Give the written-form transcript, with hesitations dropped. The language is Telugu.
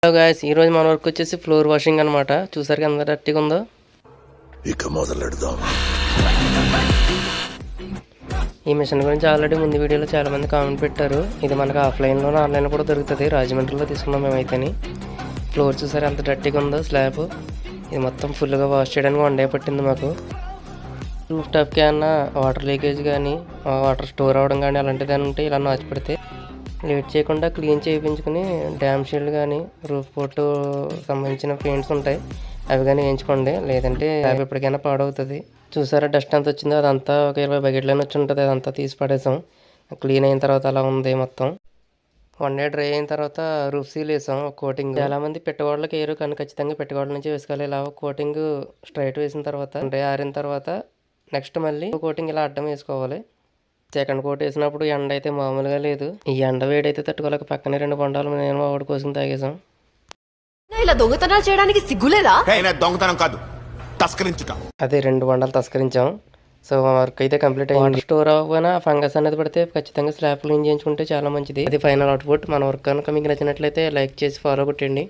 హలో గాయ్స్, ఈరోజు మన వర్క్ వచ్చేసి ఫ్లోర్ వాషింగ్ అనమాట. చూసారు ఎంత డర్టీగా ఉందో. ఇక మొదలెడదాం. ఈ మిషన్ గురించి ఆల్రెడీ ముందు వీడియోలో చాలా మంది కామెంట్ పెట్టారు. ఇది మనకు ఆఫ్లైన్లోనే ఆన్లైన్లో కూడా దొరుకుతుంది. రాజమండ్రిలో తీసుకున్నాం మేమైతేని. ఫ్లోర్ చూసారు ఎంత డర్టీగా ఉందో. స్లాబ్ ఇది మొత్తం ఫుల్గా వాష్ చేయడానికి 1 డే పట్టింది మాకు. రూఫ్ టాప్కి ఏమన్నా వాటర్ లీకేజ్ కానీ వాటర్ స్టోర్ అవ్వడం కానీ అలాంటిది ఉంటే ఇలా నాచి పెడితే లేట్ చేయకుండా క్లీన్ చేయించుకుని డ్యామ్ షీల్డ్ కానీ రూఫ్ పోర్టు సంబంధించిన పెయింట్స్ ఉంటాయి అవి కానీ వేయించుకోండి. లేదంటే అవి ఎప్పటికైనా పాడవుతుంది. చూసారా డస్ట్ ఎంత వచ్చిందో అదంతా ఒక 20 బకెట్లైనా వచ్చి ఉంటుంది. అదంతా తీసి పడేసాం. క్లీన్ అయిన తర్వాత అలా ఉంది మొత్తం. 1 డే డ్రై అయిన తర్వాత రూఫ్ సీల్ వేసాం ఒక కోటింగ్. చాలామంది పెట్టగోడలకు వేయరు కానీ ఖచ్చితంగా పెట్టగోడల నుంచి వేసుకోవాలి. ఇలా కోటింగ్ స్ట్రైట్ వేసిన తర్వాత డ్రై ఆరిన తర్వాత నెక్స్ట్ మళ్ళీ కోటింగ్ ఇలా అడ్డం వేసుకోవాలి. సెకండ్ కోట్ వేసినప్పుడు ఎండ అయితే మామూలుగా లేదు. ఈ ఎండ వేడైతే తట్టుకోలేక పక్కనే 2 బొండాలు నేను మా వాడి కోసం తాగేసాం. ఇలా దొంగతనాలు చేయడానికి సిగ్గులేదా? దొంగతనం కాదు, తస్కరించుట. అదే 2 బొండాలు తస్కరించాం. సో మా వర్క్ అయితే కంప్లీట్ అయ్యింది. స్టోర్ అవ్వకపోయినా ఫంగస్ అనేది పడితే ఖచ్చితంగా స్లాబ్ క్లీన్ చేయించుకుంటే చాలా మంచిది. అది ఫైనల్ అవుట్పుట్. మన వర్క్ కనుక మీకు నచ్చినట్లయితే లైక్ చేసి ఫాలో కొట్టండి.